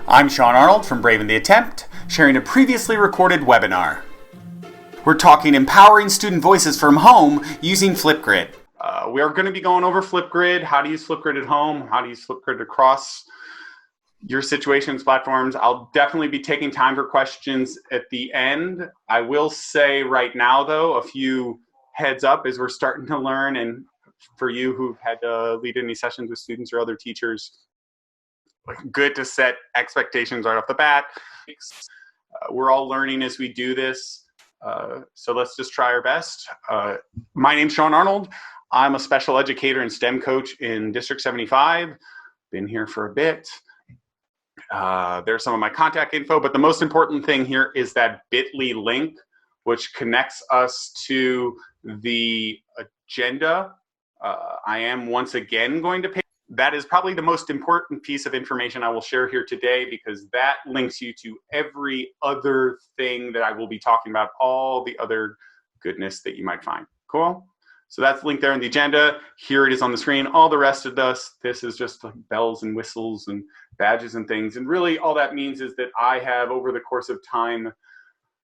I'm Sean Arnold from Brave in the Attempt, sharing a previously recorded webinar. We're talking empowering student voices from home using Flipgrid. We are going to be going over Flipgrid, how to use Flipgrid at home, how to use Flipgrid across your situations, platforms. I'll definitely be taking time for questions at the end. I will say right now, though, a few heads up as we're starting to learn, and for you who've had to lead any sessions with students or other teachers, good to set expectations right off the bat. We're all learning as we do this, so let's just try our best. My name's Sean Arnold. I'm a special educator and STEM coach in District 75. Been here for a bit. There's some of my contact info, but the most important thing here is that bit.ly link, which connects us to the agenda. I am once again going to pay. That is probably the most important piece of information I will share here today, because that links you to every other thing that I will be talking about, all the other goodness that you might find. Cool? So that's linked there in the agenda. Here it is on the screen. All the rest of this is just like bells and whistles and badges and things. And really all that means is that I have, over the course of time,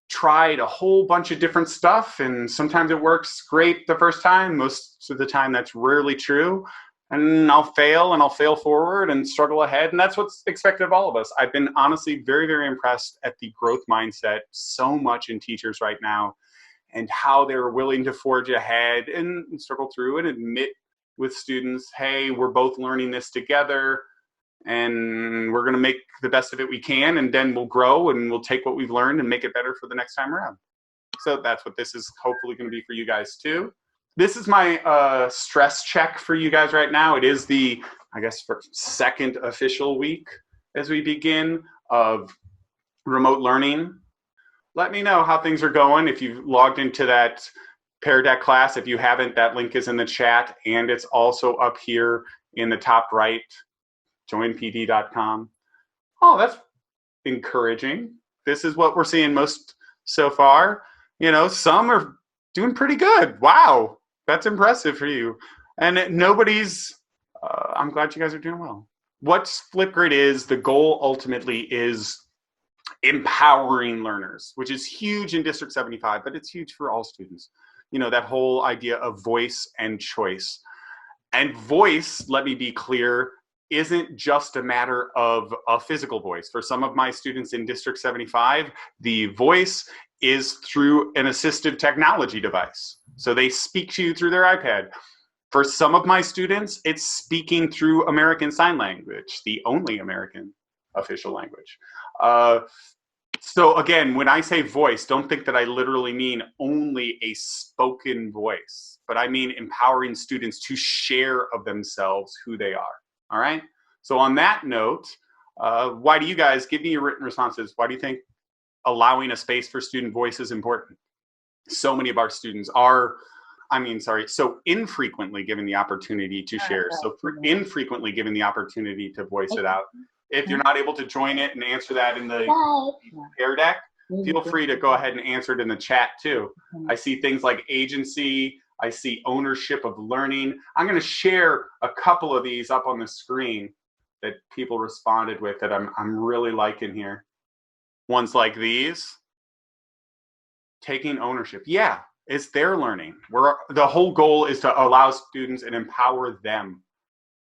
tried a whole bunch of different stuff, and sometimes it works great the first time. Most of the time that's rarely true. And I'll fail forward and struggle ahead. And that's what's expected of all of us. I've been honestly very, very impressed at the growth mindset so much in teachers right now, and how they're willing to forge ahead and struggle through and admit with students, hey, we're both learning this together and we're gonna make the best of it we can, and then we'll grow and we'll take what we've learned and make it better for the next time around. So that's what this is hopefully gonna be for you guys too. This is my stress check for you guys right now. It is the, I guess, second official week as we begin of remote learning. Let me know how things are going. If you've logged into that Pear Deck class, if you haven't, that link is in the chat, and it's also up here in the top right, joinpd.com. Oh, that's encouraging. This is what we're seeing most so far. You know, some are doing pretty good. Wow. That's impressive for you. And nobody's, I'm glad you guys are doing well. What Flipgrid is, the goal ultimately is empowering learners, which is huge in District 75, but it's huge for all students. You know, that whole idea of voice and choice. And voice, let me be clear, isn't just a matter of a physical voice. For some of my students in District 75, the voice is through an assistive technology device. So they speak to you through their iPad. For some of my students, it's speaking through American Sign Language, the only American official language. So again, when I say voice, don't think that I literally mean only a spoken voice, but I mean empowering students to share of themselves who they are, all right? So on that note, why do you guys, give me your written responses, why do you think allowing a space for student voice is important? So many of our students are, so infrequently given the opportunity to share, so infrequently given the opportunity to voice it out. If you're not able to join it and answer that in the Pear Deck, feel free to go ahead and answer it in the chat too. I see things like agency, I see ownership of learning. I'm gonna share a couple of these up on the screen that people responded with that I'm really liking here. Ones like these, taking ownership. Yeah, it's their learning. The whole goal is to allow students and empower them,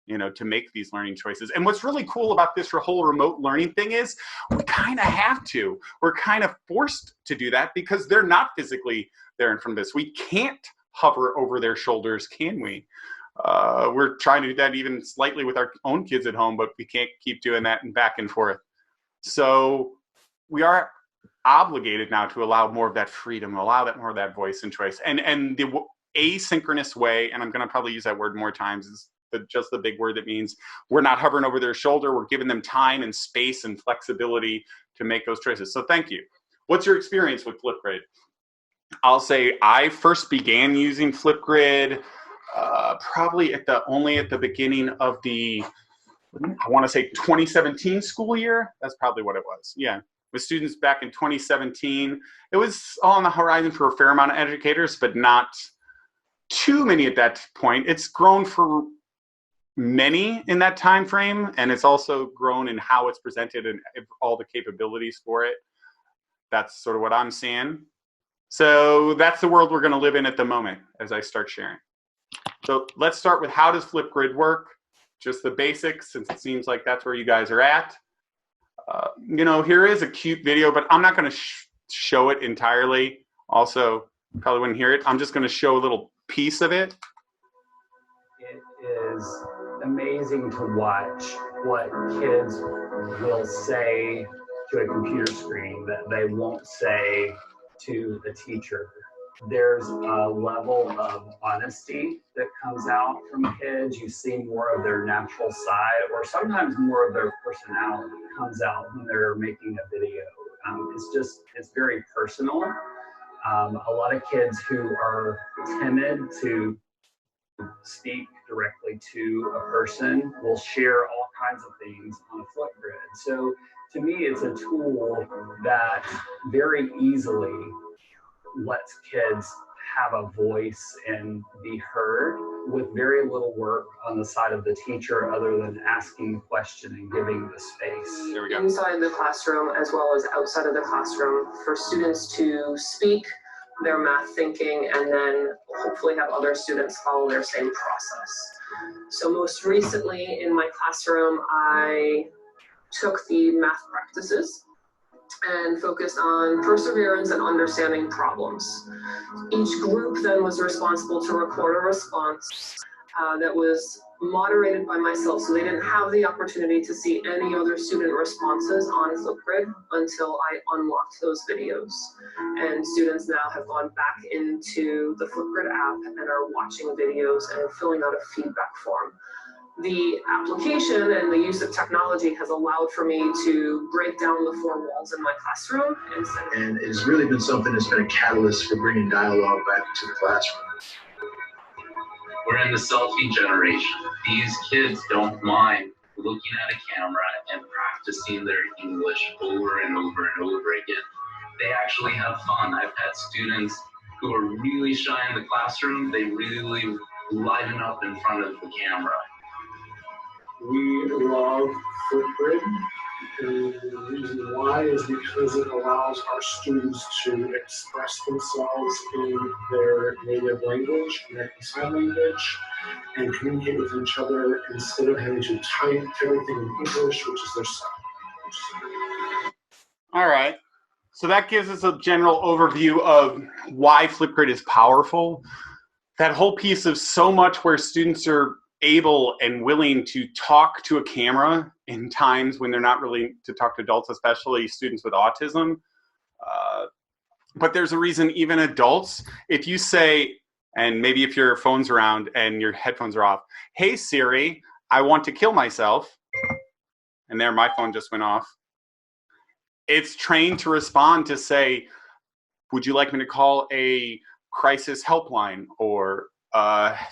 you know, to make these learning choices. And what's really cool about this whole remote learning thing is we kind of have to. We're kind of forced to do that because they're not physically there in front of us. We can't hover over their shoulders, can we? We're trying to do that even slightly with our own kids at home, but we can't keep doing that and back and forth. So we are obligated now to allow more of that freedom, allow that more of that voice and choice. And the asynchronous way, and I'm going to probably use that word more times, is just the big word that means we're not hovering over their shoulder. We're giving them time and space and flexibility to make those choices. So thank you. What's your experience with Flipgrid? I'll say I first began using Flipgrid probably only at the beginning of the, I want to say 2017 school year. That's probably what it was. Yeah. With students back in 2017. It was on the horizon for a fair amount of educators, but not too many at that point. It's grown for many in that time frame, and it's also grown in how it's presented and all the capabilities for it. That's sort of what I'm seeing. So that's the world we're going to live in at the moment as I start sharing. So let's start with, how does Flipgrid work? Just the basics, since it seems like that's where you guys are at. You know, here is a cute video, but I'm not going to show it entirely. Also, probably wouldn't hear it. I'm just going to show a little piece of it. It is amazing to watch what kids will say to a computer screen that they won't say to the teacher. There's a level of honesty that comes out from kids. You see more of their natural side, or sometimes more of their personality comes out when they're making a video. It's very personal. A lot of kids who are timid to speak directly to a person will share all kinds of things on a Flipgrid. So to me, it's a tool that very easily lets kids have a voice and be heard with very little work on the side of the teacher other than asking the question and giving the space. There we go. Inside the classroom as well as outside of the classroom, for students to speak their math thinking and then hopefully have other students follow their same process. So most recently in my classroom, I took the math practices and focused on perseverance and understanding problems. Each group then was responsible to record a response that was moderated by myself, so they didn't have the opportunity to see any other student responses on Flipgrid until I unlocked those videos. And students now have gone back into the Flipgrid app and are watching videos and filling out a feedback form. The application and the use of technology has allowed for me to break down the four walls in my classroom. And it's really been something that's been a catalyst for bringing dialogue back to the classroom. We're in the selfie generation. These kids don't mind looking at a camera and practicing their English over and over and over again. They actually have fun. I've had students who are really shy in the classroom. They really liven up in front of the camera. We love Flipgrid, and the reason why is because it allows our students to express themselves in their native language, American Sign Language, and communicate with each other instead of having to type everything in English, which is their sign language. All right. So that gives us a general overview of why Flipgrid is powerful. That whole piece of so much where students are able and willing to talk to a camera in times when they're not really to talk to adults, especially students with autism. But there's a reason even adults, if you say, and maybe if your phone's around and your headphones are off, hey Siri, I want to kill myself. And there, my phone just went off. It's trained to respond to say, would you like me to call a crisis helpline, or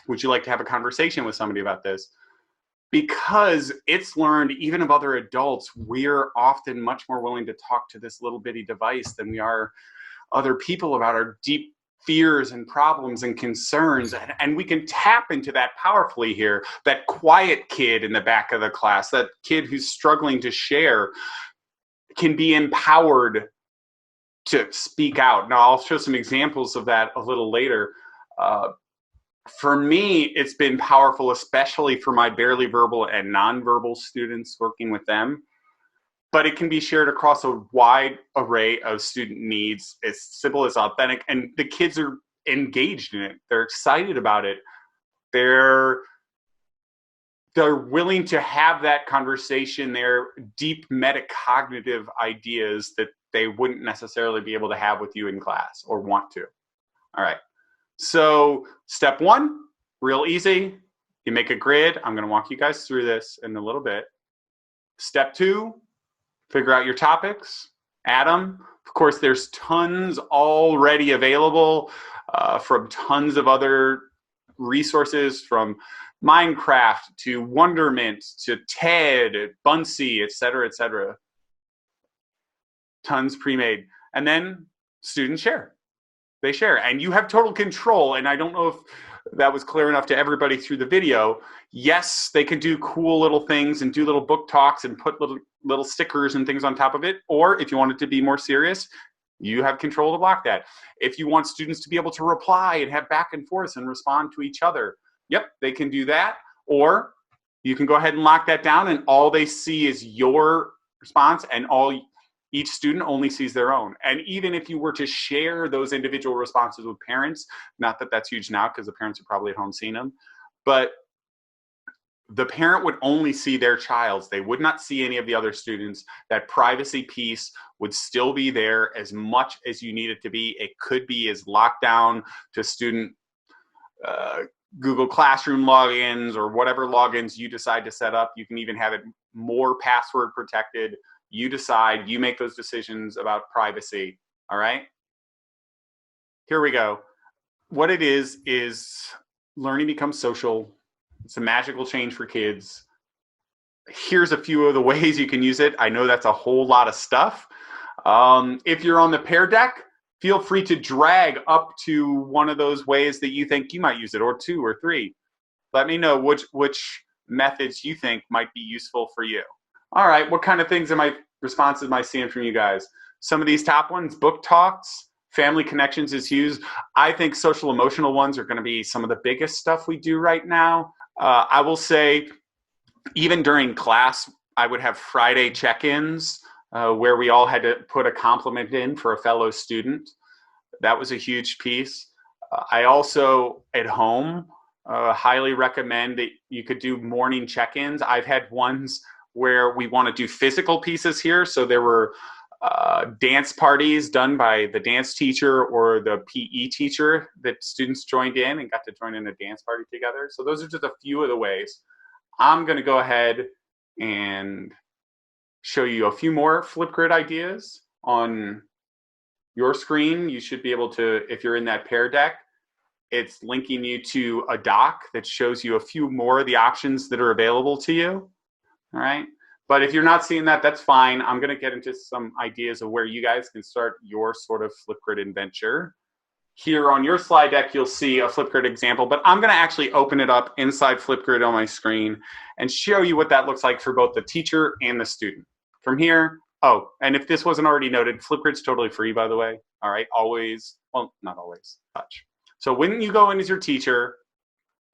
would you like to have a conversation with somebody about this? Because it's learned, even of other adults, we're often much more willing to talk to this little bitty device than we are other people about our deep fears and problems and concerns. And we can tap into that powerfully here. That quiet kid in the back of the class, that kid who's struggling to share, can be empowered to speak out. Now, I'll show some examples of that a little later. For me, it's been powerful, especially for my barely verbal and nonverbal students, working with them. But it can be shared across a wide array of student needs. It's simple, it's authentic, and the kids are engaged in it. They're excited about it. They're willing to have that conversation. They're deep metacognitive ideas that they wouldn't necessarily be able to have with you in class or want to. All right. So step one, real easy. You make a grid. I'm going to walk you guys through this in a little bit. Step two, figure out your topics, add them. Of course, there's tons already available from tons of other resources, from Minecraft to Wonderment to TED, Bunsey, et cetera, et cetera. Tons pre-made. And then students share. They share, and you have total control. And I don't know if that was clear enough to everybody through the video. Yes, they can do cool little things and do little book talks and put little stickers and things on top of it. Or if you want it to be more serious, you have control to block that. If you want students to be able to reply and have back and forth and respond to each other, yep, they can do that. Or you can go ahead and lock that down, and all they see is your response, and each student only sees their own. And even if you were to share those individual responses with parents, not that that's huge now because the parents are probably at home seeing them, but the parent would only see their child's. They would not see any of the other students. That privacy piece would still be there as much as you need it to be. It could be as locked down to student Google Classroom logins or whatever logins you decide to set up. You can even have it more password protected. You decide, you make those decisions about privacy, all right? Here we go. What it is learning becomes social. It's a magical change for kids. Here's a few of the ways you can use it. I know that's a whole lot of stuff. If you're on the Pear Deck, feel free to drag up to one of those ways that you think you might use it, or 2 or 3. Let me know which methods you think might be useful for you. All right, what kind of responses am I seeing from you guys? Some of these top ones, book talks, family connections is used. I think social emotional ones are gonna be some of the biggest stuff we do right now. I will say, even during class, I would have Friday check-ins where we all had to put a compliment in for a fellow student. That was a huge piece. I also, at home, highly recommend that you could do morning check-ins. I've had ones where we want to do physical pieces here. So there were dance parties done by the dance teacher or the PE teacher that students joined in and got to join in a dance party together. So those are just a few of the ways. I'm going to go ahead and show you a few more Flipgrid ideas on your screen. You should be able to, if you're in that Pear Deck, it's linking you to a doc that shows you a few more of the options that are available to you. All right. But if you're not seeing that, that's fine. I'm going to get into some ideas of where you guys can start your sort of Flipgrid adventure. Here on your slide deck, you'll see a Flipgrid example, but I'm going to actually open it up inside Flipgrid on my screen and show you what that looks like for both the teacher and the student. From here, oh, and if this wasn't already noted, Flipgrid's totally free, by the way. All right, always, well, not always, touch. So when you go in as your teacher,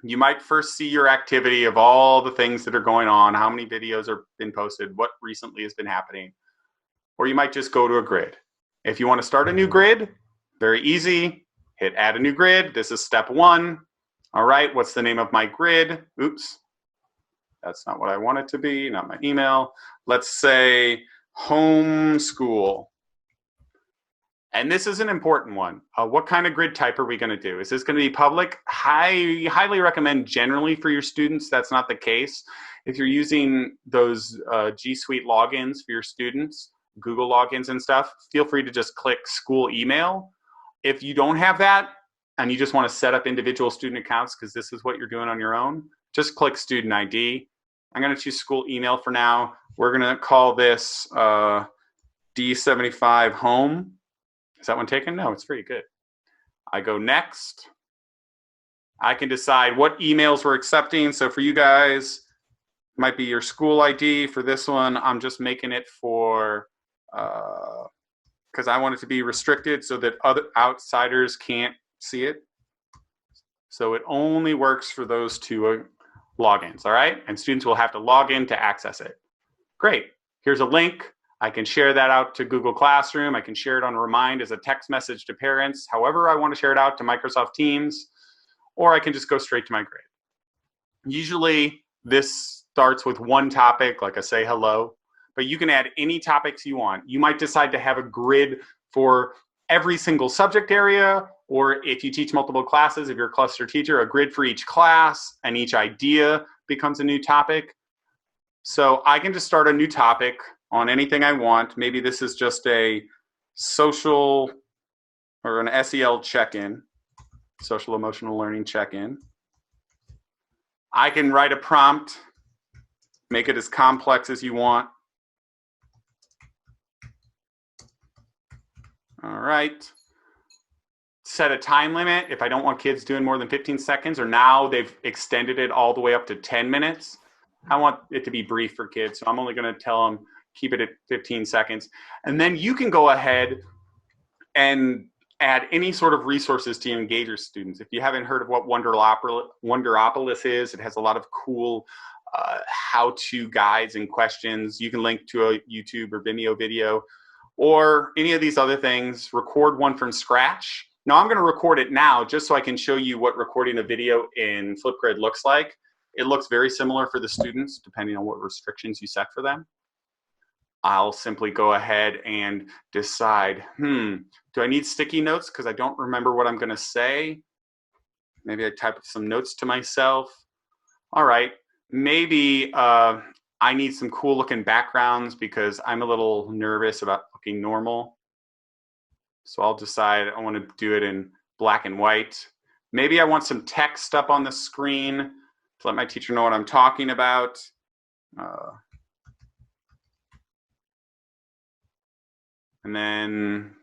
you might first see your activity of all the things that are going on, how many videos are been posted, what recently has been happening, or you might just go to a grid. If you want to start a new grid, very easy, hit add a new grid. This is step 1. All right, what's the name of my grid? Oops, that's not what I want it to be, not my email. Let's say homeschool. And this is an important one. What kind of grid type are we going to do? Is this going to be public? Highly recommend generally for your students, that's not the case. If you're using those G Suite logins for your students, Google logins and stuff, feel free to just click school email. If you don't have that and you just want to set up individual student accounts because this is what you're doing on your own, just click student ID. I'm going to choose school email for now. We're going to call this D75 home. Is that one taken? No, it's pretty good. I go next. I can decide what emails we're accepting. So for you guys, it might be your school ID. For this one, I'm just making it for, because I want it to be restricted so that other outsiders can't see it. So it only works for those 2 logins, all right? And students will have to log in to access it. Great. Here's a link. I can share that out to Google Classroom. I can share it on Remind as a text message to parents, however I want to share it out to Microsoft Teams, or I can just go straight to my grid. Usually this starts with one topic, like I say hello, but you can add any topics you want. You might decide to have a grid for every single subject area, or if you teach multiple classes, if you're a cluster teacher, a grid for each class, and each idea becomes a new topic. So I can just start a new topic on anything I want. Maybe this is just a social or an SEL check-in, social emotional learning check-in. I can write a prompt, make it as complex as you want. All right. set a time limit if I don't want kids doing more than 15 seconds, or now they've extended it all the way up to 10 minutes. I want it to be brief for kids, so I'm only going to tell them keep it at 15 seconds. And then you can go ahead and add any sort of resources to engage your students. If you haven't heard of what Wonderopolis is, it has a lot of cool how-to guides and questions. You can link to a YouTube or Vimeo video or any of these other things. Record one from scratch. Now I'm going to record it now just so I can show you what recording a video in Flipgrid looks like. It looks very similar for the students depending on what restrictions you set for them. I'll simply go ahead and decide, do I need sticky notes because I don't remember what I'm going to say? Maybe I type some notes to myself. All right, maybe I need some cool looking backgrounds because I'm a little nervous about looking normal. So I'll decide I want to do it in black and white. Maybe I want some text up on the screen to let my teacher know what I'm talking about. And then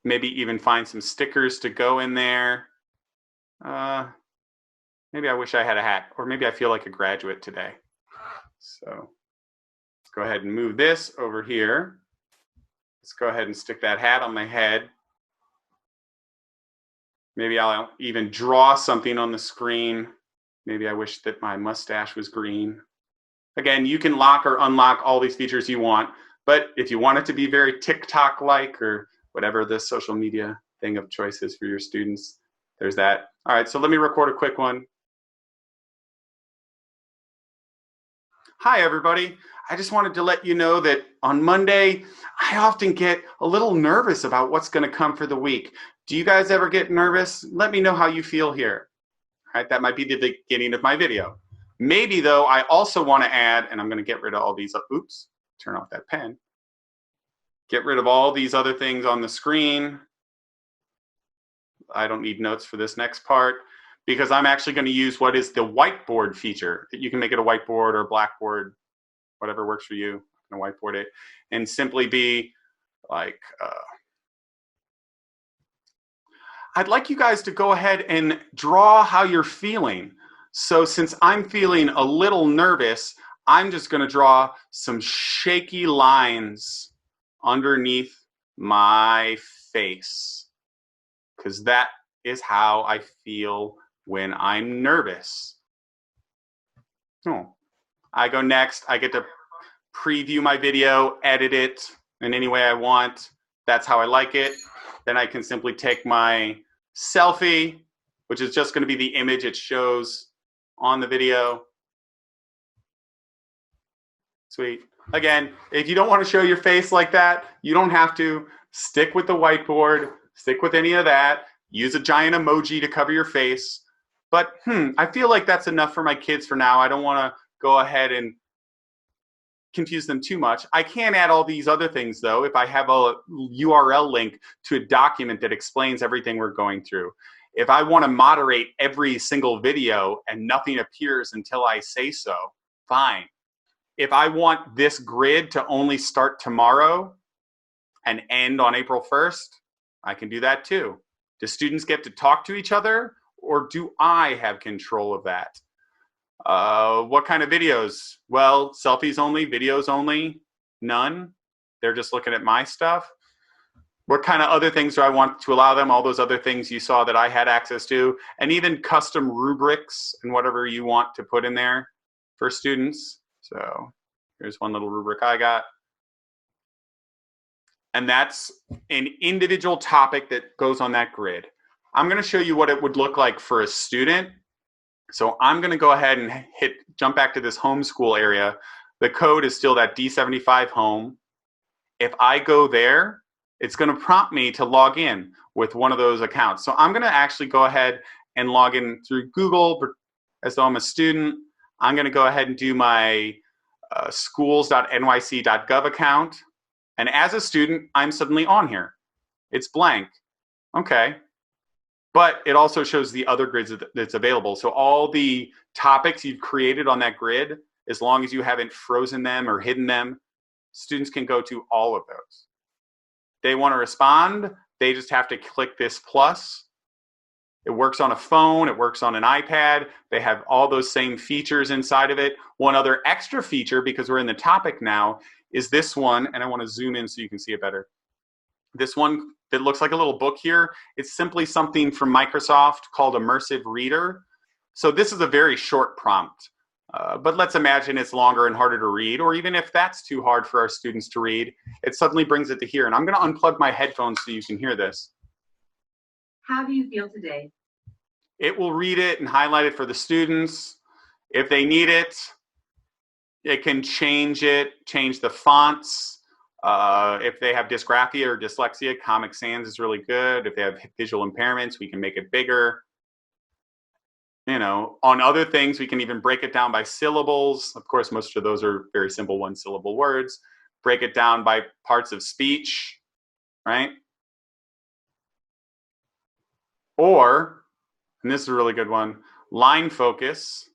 maybe even find some stickers to go in there. Maybe I wish I had a hat, or maybe I feel like a graduate today. So let's go ahead and move this over here. Let's go ahead and stick that hat on my head. Maybe I'll even draw something on the screen. Maybe I wish that my mustache was green. Again, you can lock or unlock all these features you want. But if you want it to be very TikTok-like or whatever the social media thing of choice is for your students, there's that. All right, so let me record a quick one. Hi, everybody. I just wanted to let you know that on Monday, I often get a little nervous about what's going to come for the week. Do you guys ever get nervous? Let me know how you feel here. All right, that might be the beginning of my video. Maybe, though, I also want to add, and I'm going to get rid of all these, oops. Turn off that pen. Get rid of all these other things on the screen. I don't need notes for this next part because I'm actually going to use what is the whiteboard feature. You can make it a whiteboard or a blackboard, whatever works for you. I'm going to whiteboard it and simply be like, I'd like you guys to go ahead and draw how you're feeling. So since I'm feeling a little nervous, I'm just going to draw some shaky lines underneath my face because that is how I feel when I'm nervous. I go next. I get to preview my video, edit it in any way I want. That's how I like it. Then I can simply take my selfie, which is just going to be the image it shows on the video. Sweet. Again, if you don't want to show your face like that, you don't have to. Stick with the whiteboard, stick with any of that. Use a giant emoji to cover your face. But I feel like that's enough for my kids for now. I don't want to go ahead and confuse them too much. I can add all these other things though if I have a URL link to a document that explains everything we're going through. If I want to moderate every single video and nothing appears until I say so, fine. If I want this grid to only start tomorrow and end on April 1st, I can do that too. Do students get to talk to each other, or do I have control of that? What kind of videos? Well, selfies only, videos only, none. They're just looking at my stuff. What kind of other things do I want to allow them? All those other things you saw that I had access to, and even custom rubrics and whatever you want to put in there for students. So here's one little rubric I got. And that's an individual topic that goes on that grid. I'm going to show you what it would look like for a student. So I'm going to go ahead and jump back to this homeschool area. The code is still that D75 home. If I go there, it's going to prompt me to log in with one of those accounts. So I'm going to actually go ahead and log in through Google as though I'm a student. I'm going to go ahead and do my schools.nyc.gov account. And as a student, I'm suddenly on here. It's blank. Okay. But it also shows the other grids that's available. So all the topics you've created on that grid, as long as you haven't frozen them or hidden them, students can go to all of those. They want to respond, they just have to click this plus. It works on a phone, it works on an iPad. They have all those same features inside of it. One other extra feature, because we're in the topic now, is this one, and I want to zoom in so you can see it better. This one that looks like a little book here, it's simply something from Microsoft called Immersive Reader. So this is a very short prompt, but let's imagine it's longer and harder to read, or even if that's too hard for our students to read, it suddenly brings it to here. And I'm going to unplug my headphones so you can hear this. How do you feel today? It will read it and highlight it for the students. If they need it, it can change the fonts. If they have dysgraphia or dyslexia, Comic Sans is really good. If they have visual impairments, we can make it bigger. You know, on other things, we can even break it down by syllables. Of course, most of those are very simple one-syllable words. Break it down by parts of speech, right? Or, and this is a really good one, line focus.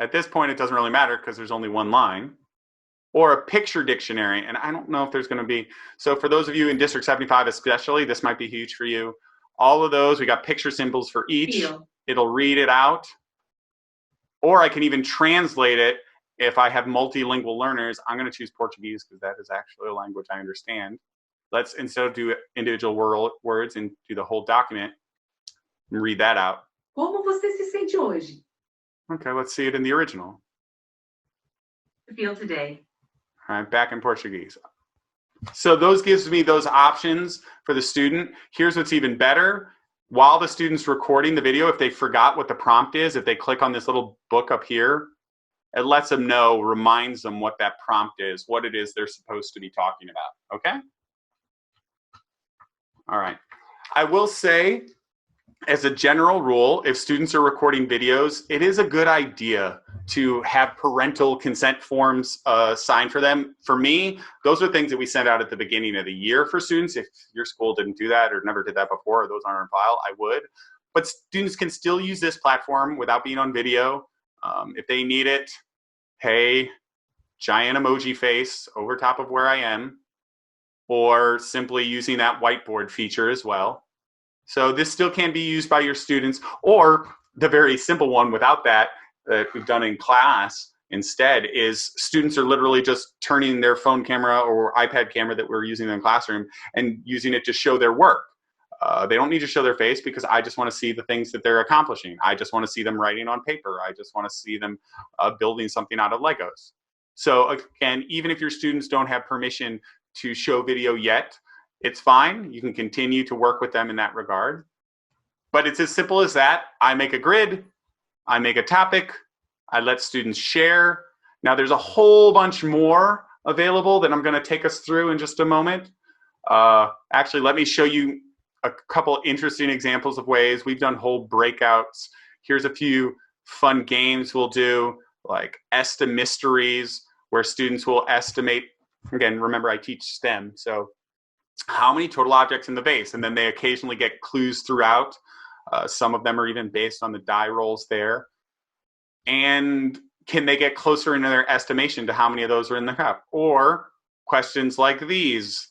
At this point, it doesn't really matter because there's only one line. Or a picture dictionary, and I don't know if there's going to be, so for those of you in District 75 especially, this might be huge for you. All of those, we got picture symbols for each. It'll read it out. Or I can even translate it. If I have multilingual learners, I'm going to choose Portuguese because that is actually a language I understand. Let's, instead of do individual words and do the whole document, and read that out. Como você se sente hoje? Okay, let's see it in the original. Feel today. All right, back in Portuguese. So those gives me those options for the student. Here's what's even better. While the student's recording the video, if they forgot what the prompt is, if they click on this little book up here, it lets them know, reminds them what that prompt is, what it is they're supposed to be talking about, okay? All right. I will say, as a general rule, if students are recording videos, it is a good idea to have parental consent forms signed for them. For me, those are things that we send out at the beginning of the year for students. If your school didn't do that or never did that before, or those aren't on file, I would. But students can still use this platform without being on video. If they need it, hey, giant emoji face over top of where I am, or simply using that whiteboard feature as well. So this still can be used by your students, or the very simple one without that we've done in class instead is students are literally just turning their phone camera or iPad camera that we're using in the classroom and using it to show their work. They don't need to show their face because I just want to see the things that they're accomplishing. I just want to see them writing on paper. I just want to see them building something out of Legos. So again, even if your students don't have permission to show video yet, it's fine. You can continue to work with them in that regard. But it's as simple as that. I make a grid, I make a topic, I let students share. Now there's a whole bunch more available that I'm going to take us through in just a moment. Actually, let me show you a couple interesting examples of ways. We've done whole breakouts. Here's a few fun games we'll do, like Estimysteries, where students will estimate, again, remember I teach STEM, so how many total objects in the vase, and then they occasionally get clues throughout. Some of them are even based on the die rolls there. And can they get closer in their estimation to how many of those are in the cup? Or questions like these,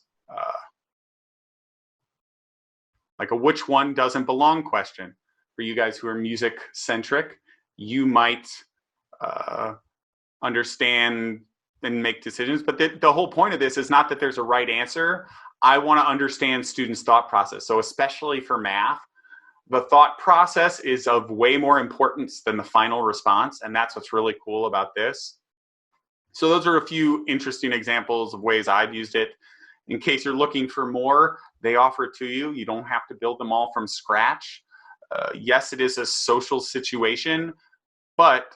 like a which one doesn't belong question. For you guys who are music centric, you might understand and make decisions. But the whole point of this is not that there's a right answer. I want to understand students' thought process. So especially for math, the thought process is of way more importance than the final response. And that's what's really cool about this. So those are a few interesting examples of ways I've used it. In case you're looking for more, they offer it to you. You don't have to build them all from scratch. Yes, it is a social situation, but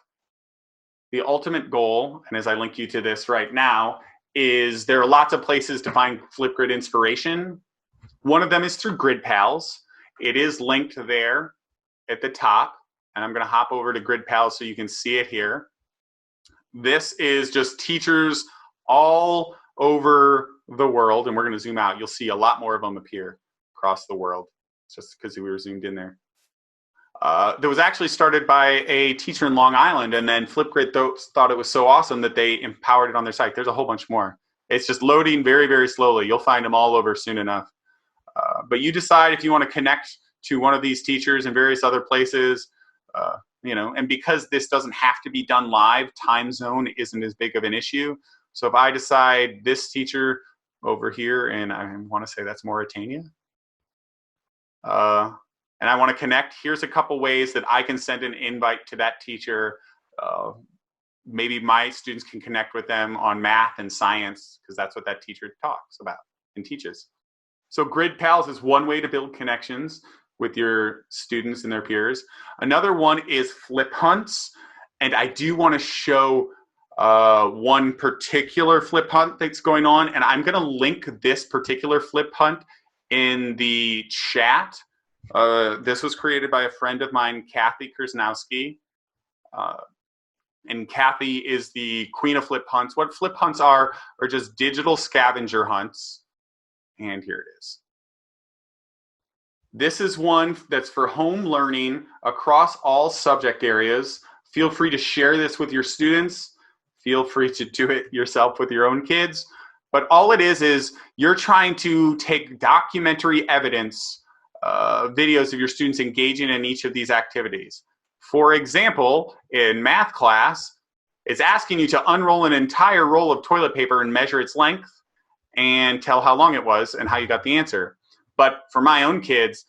the ultimate goal, and as I link you to this right now, is there are lots of places to find Flipgrid inspiration. One of them is through GridPals. It is linked there at the top, and I'm going to hop over to GridPals so you can see it here. This is just teachers all over the world, and we're going to zoom out. You'll see a lot more of them appear across the world, just because we were zoomed in there. That was actually started by a teacher in Long Island, and then Flipgrid thought it was so awesome that they empowered it on their site. There's a whole bunch more. It's just loading very, very slowly. You'll find them all over soon enough. But you decide if you want to connect to one of these teachers in various other places, and because this doesn't have to be done live, time zone isn't as big of an issue. So if I decide this teacher over here, and I want to say that's Mauritania, and I want to connect, here's a couple ways that I can send an invite to that teacher. Maybe my students can connect with them on math and science, because that's what that teacher talks about and teaches. So GridPals is one way to build connections with your students and their peers. Another one is FlipHunts. And I do want to show one particular FlipHunt that's going on. And I'm going to link this particular FlipHunt in the chat. This was created by a friend of mine, Kathy Krasnowski. And Kathy is the queen of FlipHunts. What FlipHunts are just digital scavenger hunts. And here it is. This is one that's for home learning across all subject areas. Feel free to share this with your students. Feel free to do it yourself with your own kids. But all it is you're trying to take documentary evidence, videos of your students engaging in each of these activities. For example, in math class, it's asking you to unroll an entire roll of toilet paper and measure its length and tell how long it was and how you got the answer. But for my own kids,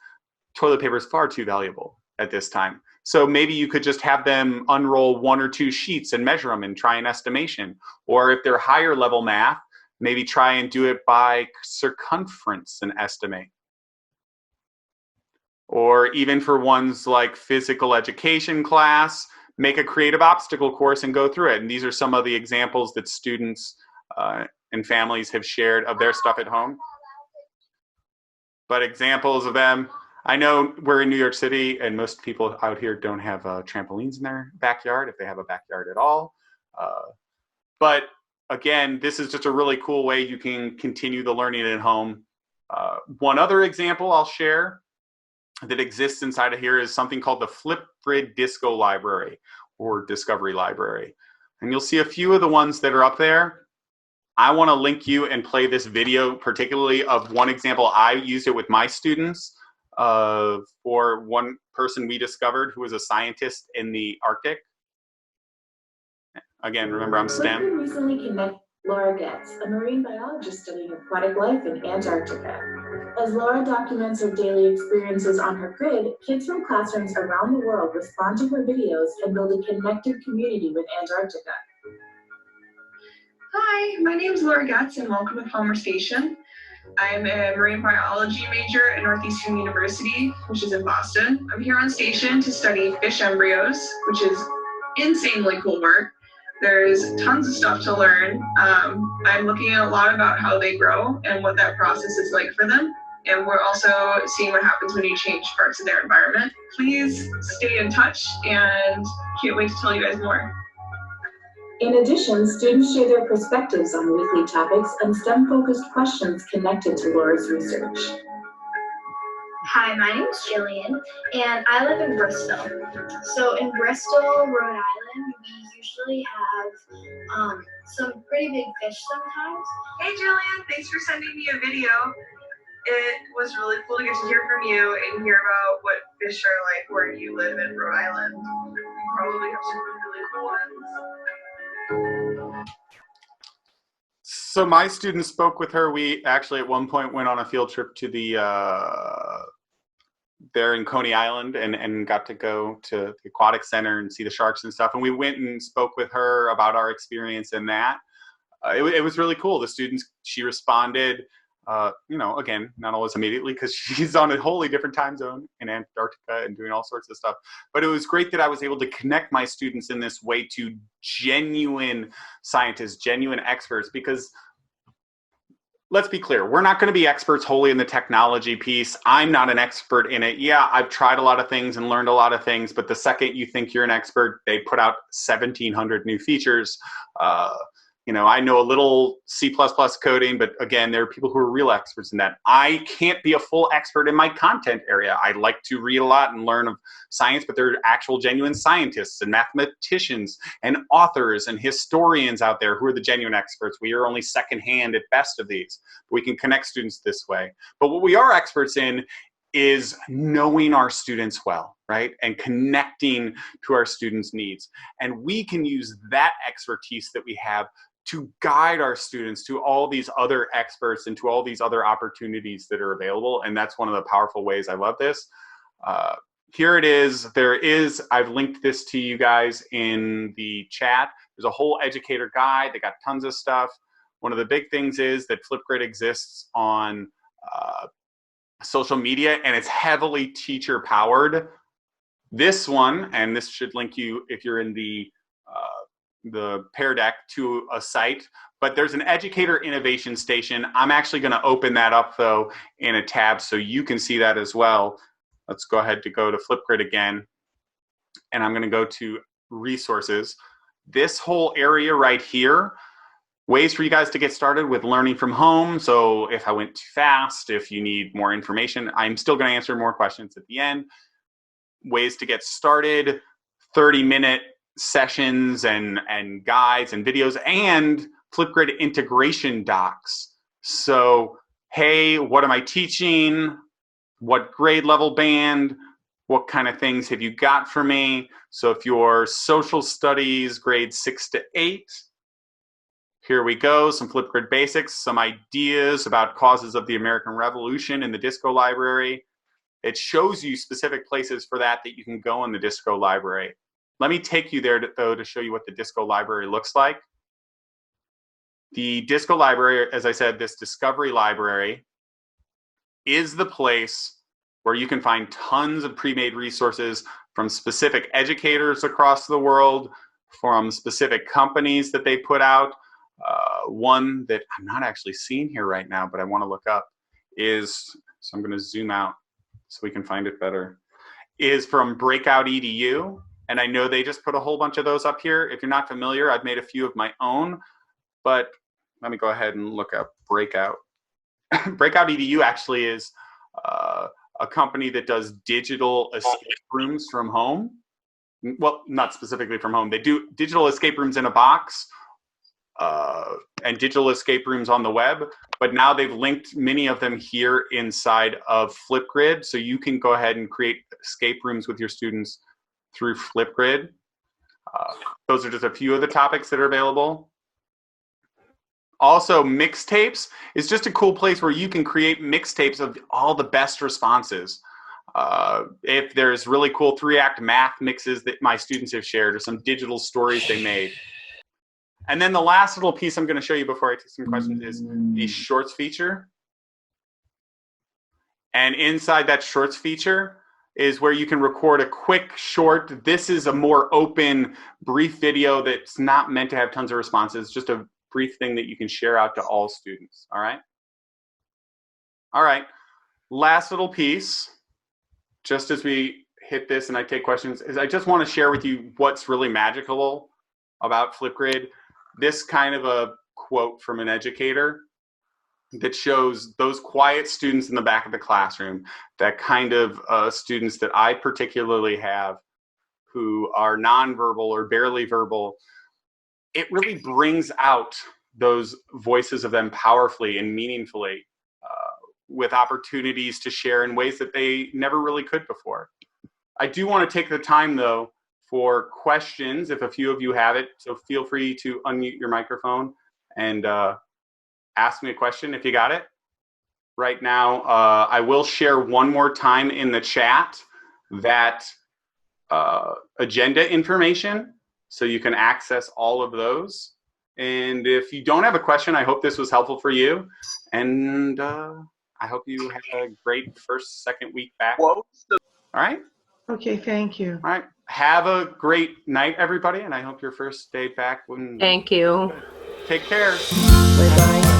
toilet paper is far too valuable at this time. So maybe you could just have them unroll 1 or 2 sheets and measure them and try an estimation. Or if they're higher level math, maybe try and do it by circumference and estimate. Or even for ones like physical education class, make a creative obstacle course and go through it. And these are some of the examples that students and families have shared of their stuff at home. But examples of them, I know we're in New York City and most people out here don't have trampolines in their backyard, if they have a backyard at all. But again, this is just a really cool way you can continue the learning at home. One other example I'll share that exists inside of here is something called the Flipgrid Disco Library or Discovery Library. And you'll see a few of the ones that are up there. I want to link you and play this video, particularly of one example. I used it with my students for one person we discovered who was a scientist in the Arctic. Again, remember I'm STEM. Flipgrid recently connected Laura Getz, a marine biologist studying aquatic life in Antarctica. As Laura documents her daily experiences on her grid, kids from classrooms around the world respond to her videos and build a connected community with Antarctica. Hi, my name is Laura Getz and welcome to Palmer Station. I'm a marine biology major at Northeastern University, which is in Boston. I'm here on station to study fish embryos, which is insanely cool work. There's tons of stuff to learn. I'm looking at a lot about how they grow and what that process is like for them. And we're also seeing what happens when you change parts of their environment. Please stay in touch and can't wait to tell you guys more. In addition, students share their perspectives on weekly topics and STEM-focused questions connected to Laura's research. Hi, my name is Jillian, and I live in Bristol. So in Bristol, Rhode Island, we usually have some pretty big fish sometimes. Hey Jillian, thanks for sending me a video. It was really cool to get to hear from you and hear about what fish are like where you live in Rhode Island. You probably have some really cool ones. So my students spoke with her. We actually at one point went on a field trip to the there in Coney Island and got to go to the aquatic center and see the sharks and stuff. And we went and spoke with her about our experience in that. It was really cool. The students, she responded, again, not always immediately because she's on a wholly different time zone in Antarctica and doing all sorts of stuff. But it was great that I was able to connect my students in this way to genuine scientists, genuine experts, because let's be clear, we're not going to be experts wholly in the technology piece. I'm not an expert in it. Yeah, I've tried a lot of things and learned a lot of things, but the second you think you're an expert, they put out 1,700 new features. You know, I know a little C++ coding, but again, there are people who are real experts in that. I can't be a full expert in my content area. I like to read a lot and learn of science, but there are actual genuine scientists and mathematicians and authors and historians out there who are the genuine experts. We are only secondhand at best of these. We can connect students this way. But what we are experts in is knowing our students well, right? And connecting to our students' needs. And we can use that expertise that we have to guide our students to all these other experts and to all these other opportunities that are available. And that's one of the powerful ways I love this. Here it is. I've linked this to you guys in the chat. There's a whole educator guide. They got tons of stuff. One of the big things is that Flipgrid exists on social media, and it's heavily teacher powered. This one, and this should link you if you're in the Pear Deck to a site, but there's an educator innovation station. I'm actually going to open that up though in a tab so you can see that as well. Let's go ahead to go to Flipgrid again, and I'm going to go to resources. This whole area right here, ways for you guys to get started with learning from home. So if I went too fast, if you need more information, I'm still going to answer more questions at the end. Ways to get started, 30-minute sessions and guides and videos, and Flipgrid integration docs. So, hey, what am I teaching? What grade level band? What kind of things have you got for me? So if you're social studies, grades 6 to 8, here we go, some Flipgrid basics, some ideas about causes of the American Revolution in the Disco Library. It shows you specific places for that you can go in the Disco Library. Let me take you there, though, to show you what the Disco Library looks like. The Disco Library, as I said, this discovery library is the place where you can find tons of pre-made resources from specific educators across the world, from specific companies that they put out. One that I'm not actually seeing here right now, but I want to look up is, so I'm going to zoom out so we can find it better, is from Breakout EDU. And I know they just put a whole bunch of those up here. If you're not familiar, I've made a few of my own, but let me go ahead and look up Breakout. Breakout EDU actually is a company that does digital escape rooms from home. Well, not specifically from home. They do digital escape rooms in a box and digital escape rooms on the web, but now they've linked many of them here inside of Flipgrid, so you can go ahead and create escape rooms with your students through Flipgrid. Those are just a few of the topics that are available. Also, mixtapes is just a cool place where you can create mixtapes of all the best responses. If there's really cool 3-act math mixes that my students have shared, or some digital stories they made. And then the last little piece I'm going to show you before I take some questions is the shorts feature. And inside that shorts feature is where you can record a quick short. This is a more open, brief video that's not meant to have tons of responses, just a brief thing that you can share out to all students, all right? All right, last little piece, just as we hit this and I take questions, is I just want to share with you what's really magical about Flipgrid. This kind of a quote from an educator that shows those quiet students in the back of the classroom, that kind of students that I particularly have who are nonverbal or barely verbal. It really brings out those voices of them powerfully and meaningfully with opportunities to share in ways that they never really could before. I do want to take the time, though, for questions, if a few of you have it. So feel free to unmute your microphone and ask me a question if you got it. Right now, I will share one more time in the chat that agenda information, so you can access all of those. And if you don't have a question, I hope this was helpful for you. And I hope you have a great first, second week back. All right? Okay, thank you. All right. Have a great night, everybody, and I hope your first day back. Thank you. Take care. Bye-bye.